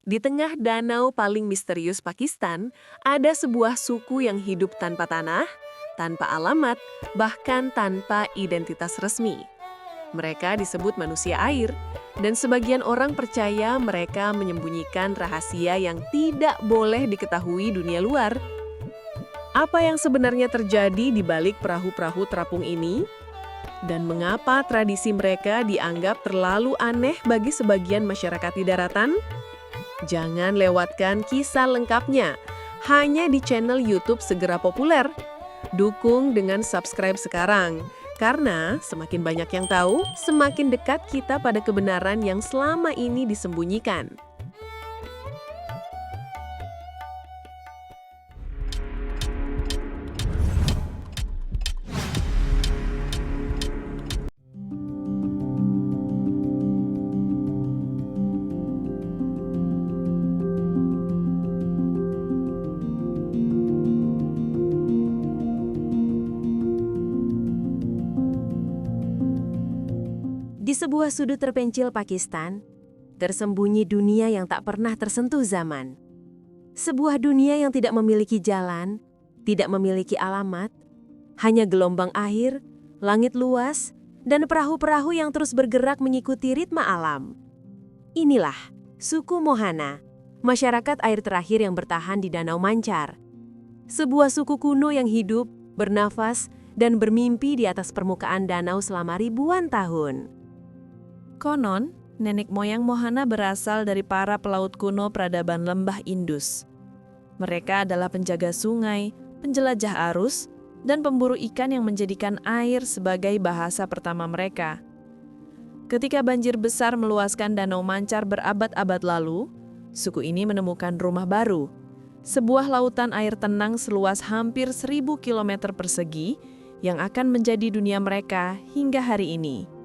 Di tengah danau paling misterius Pakistan, ada sebuah suku yang hidup tanpa tanah, tanpa alamat, bahkan tanpa identitas resmi. Mereka disebut manusia air, dan sebagian orang percaya mereka menyembunyikan rahasia yang tidak boleh diketahui dunia luar. Apa yang sebenarnya terjadi di balik perahu-perahu terapung ini? Dan mengapa tradisi mereka dianggap terlalu aneh bagi sebagian masyarakat di daratan? Jangan lewatkan kisah lengkapnya, hanya di channel YouTube Segera Populer. Dukung dengan subscribe sekarang, karena semakin banyak yang tahu, semakin dekat kita pada kebenaran yang selama ini disembunyikan. Di sebuah sudut terpencil Pakistan, tersembunyi dunia yang tak pernah tersentuh zaman. Sebuah dunia yang tidak memiliki jalan, tidak memiliki alamat, hanya gelombang air, langit luas, dan perahu-perahu yang terus bergerak mengikuti ritme alam. Inilah suku Mohana, masyarakat air terakhir yang bertahan di Danau Mancar. Sebuah suku kuno yang hidup, bernafas, dan bermimpi di atas permukaan danau selama ribuan tahun. Konon, nenek moyang Mohana berasal dari para pelaut kuno peradaban lembah Indus. Mereka adalah penjaga sungai, penjelajah arus, dan pemburu ikan yang menjadikan air sebagai bahasa pertama mereka. Ketika banjir besar meluaskan Danau Mancar berabad-abad lalu, suku ini menemukan rumah baru, sebuah lautan air tenang seluas hampir 1.000 km persegi yang akan menjadi dunia mereka hingga hari ini.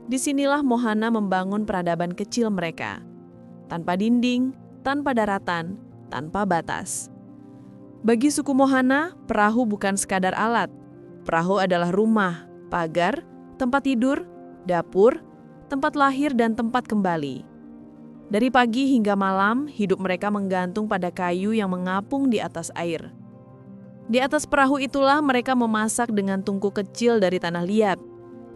Disinilah Mohana membangun peradaban kecil mereka, tanpa dinding, tanpa daratan, tanpa batas. Bagi suku Mohana, perahu bukan sekadar alat. Perahu adalah rumah, pagar, tempat tidur, dapur, tempat lahir dan tempat kembali. Dari pagi hingga malam, hidup mereka menggantung pada kayu yang mengapung di atas air. Di atas perahu itulah mereka memasak dengan tungku kecil dari tanah liat.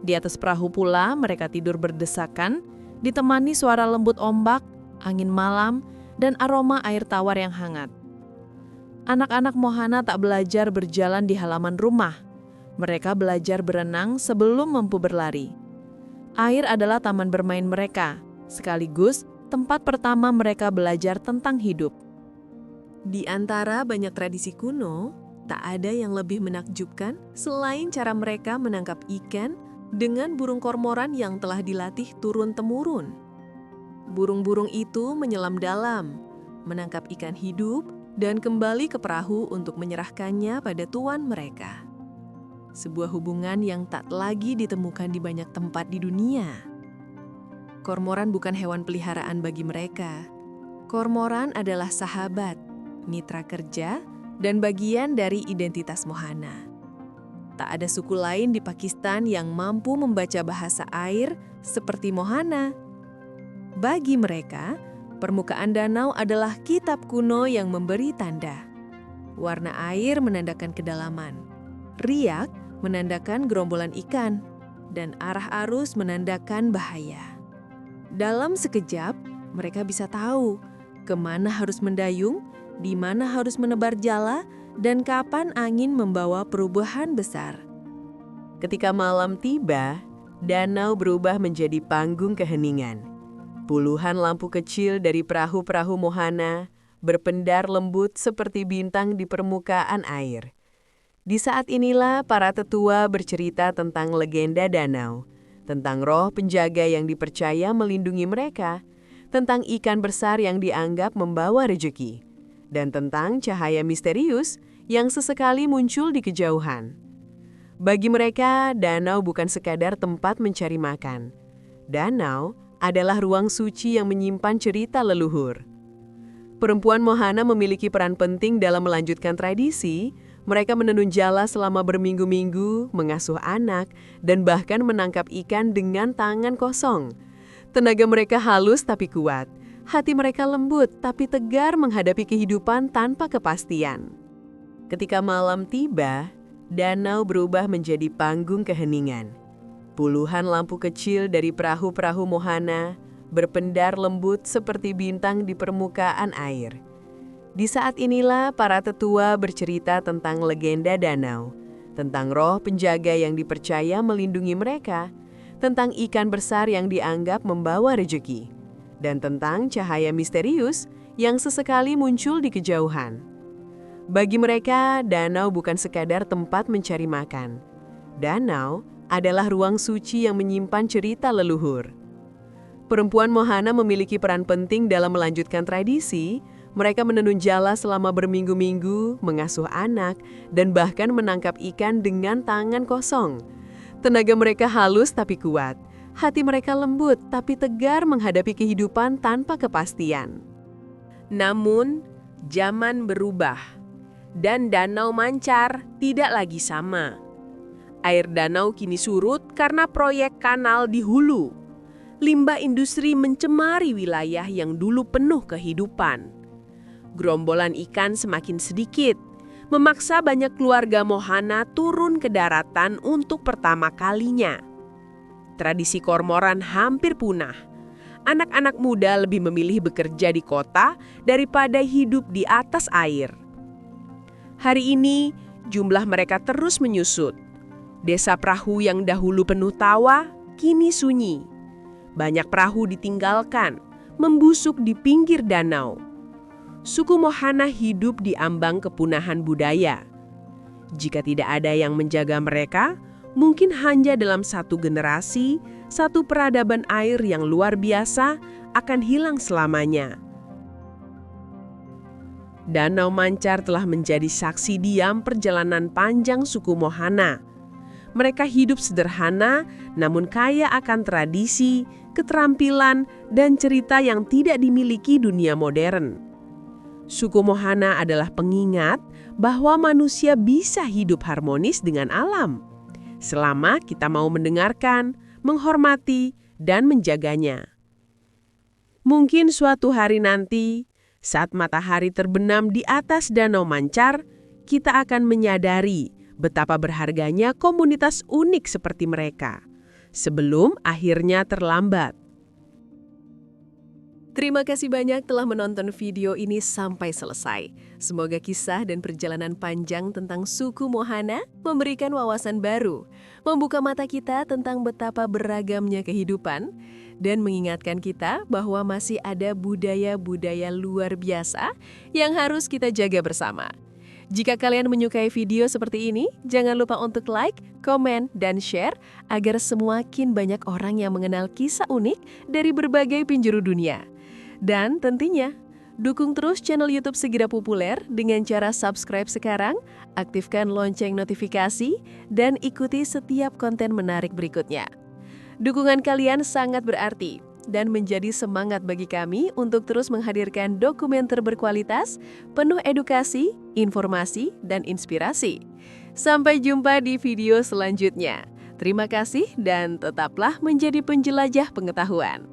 Di atas perahu pula mereka tidur berdesakan, ditemani suara lembut ombak, angin malam, dan aroma air tawar yang hangat. Anak-anak Mohana tak belajar berjalan di halaman rumah. Mereka belajar berenang sebelum mampu berlari. Air adalah taman bermain mereka, sekaligus tempat pertama mereka belajar tentang hidup. Di antara banyak tradisi kuno, tak ada yang lebih menakjubkan selain cara mereka menangkap ikan dengan burung kormoran yang telah dilatih turun-temurun. Burung-burung itu menyelam dalam, menangkap ikan hidup, dan kembali ke perahu untuk menyerahkannya pada tuan mereka. Sebuah hubungan yang tak lagi ditemukan di banyak tempat di dunia. Kormoran bukan hewan peliharaan bagi mereka. Kormoran adalah sahabat, mitra kerja, dan bagian dari identitas Mohana. Tak ada suku lain di Pakistan yang mampu membaca bahasa air seperti Mohana. Bagi mereka, permukaan danau adalah kitab kuno yang memberi tanda. Warna air menandakan kedalaman, riak menandakan gerombolan ikan, dan arah arus menandakan bahaya. Dalam sekejap, mereka bisa tahu kemana harus mendayung, di mana harus menebar jala, dan kapan angin membawa perubahan besar. Ketika malam tiba, danau berubah menjadi panggung keheningan. Puluhan lampu kecil dari perahu-perahu Mohana berpendar lembut seperti bintang di permukaan air. Di saat inilah para tetua bercerita tentang legenda danau, tentang roh penjaga yang dipercaya melindungi mereka, tentang ikan besar yang dianggap membawa rejeki, dan tentang cahaya misterius yang sesekali muncul di kejauhan. Bagi mereka, danau bukan sekadar tempat mencari makan. Danau adalah ruang suci yang menyimpan cerita leluhur. Perempuan Mohana memiliki peran penting dalam melanjutkan tradisi. Mereka menenun jala selama berminggu-minggu, mengasuh anak, dan bahkan menangkap ikan dengan tangan kosong. Tenaga mereka halus tapi kuat, Hati mereka lembut tapi tegar menghadapi kehidupan tanpa kepastian. Ketika malam tiba, danau berubah menjadi panggung keheningan. Puluhan lampu kecil dari perahu-perahu Mohana berpendar lembut seperti bintang di permukaan air. Di saat inilah para tetua bercerita tentang legenda danau, tentang roh penjaga yang dipercaya melindungi mereka, tentang ikan besar yang dianggap membawa rejeki, dan tentang cahaya misterius yang sesekali muncul di kejauhan. Bagi mereka, danau bukan sekadar tempat mencari makan. Danau adalah ruang suci yang menyimpan cerita leluhur. Perempuan Mohana memiliki peran penting dalam melanjutkan tradisi. Mereka menenun jala selama berminggu-minggu, mengasuh anak, dan bahkan menangkap ikan dengan tangan kosong. Tenaga mereka halus tapi kuat. Hati mereka lembut tapi tegar menghadapi kehidupan tanpa kepastian. Namun, zaman berubah, dan Danau Mancar tidak lagi sama. Air danau kini surut karena proyek kanal di hulu. Limbah industri mencemari wilayah yang dulu penuh kehidupan. Gerombolan ikan semakin sedikit, memaksa banyak keluarga Mohana turun ke daratan untuk pertama kalinya. Tradisi kormoran hampir punah. Anak-anak muda lebih memilih bekerja di kota daripada hidup di atas air. Hari ini, jumlah mereka terus menyusut. Desa perahu yang dahulu penuh tawa, kini sunyi. Banyak perahu ditinggalkan, membusuk di pinggir danau. Suku Mohana hidup di ambang kepunahan budaya. Jika tidak ada yang menjaga mereka, mungkin hanya dalam satu generasi, satu peradaban air yang luar biasa akan hilang selamanya. Danau Mancar telah menjadi saksi diam perjalanan panjang suku Mohana. Mereka hidup sederhana, namun kaya akan tradisi, keterampilan, dan cerita yang tidak dimiliki dunia modern. Suku Mohana adalah pengingat bahwa manusia bisa hidup harmonis dengan alam, selama kita mau mendengarkan, menghormati, dan menjaganya. Mungkin suatu hari nanti, saat matahari terbenam di atas Danau Mancar, kita akan menyadari betapa berharganya komunitas unik seperti mereka, sebelum akhirnya terlambat. Terima kasih banyak telah menonton video ini sampai selesai. Semoga kisah dan perjalanan panjang tentang suku Mohana memberikan wawasan baru, membuka mata kita tentang betapa beragamnya kehidupan, dan mengingatkan kita bahwa masih ada budaya-budaya luar biasa yang harus kita jaga bersama. Jika kalian menyukai video seperti ini, jangan lupa untuk like, komen, dan share agar semakin banyak orang yang mengenal kisah unik dari berbagai penjuru dunia. Dan tentunya, dukung terus channel YouTube Segera Populer dengan cara subscribe sekarang, aktifkan lonceng notifikasi, dan ikuti setiap konten menarik berikutnya. Dukungan kalian sangat berarti dan menjadi semangat bagi kami untuk terus menghadirkan dokumenter berkualitas, penuh edukasi, informasi, dan inspirasi. Sampai jumpa di video selanjutnya. Terima kasih dan tetaplah menjadi penjelajah pengetahuan.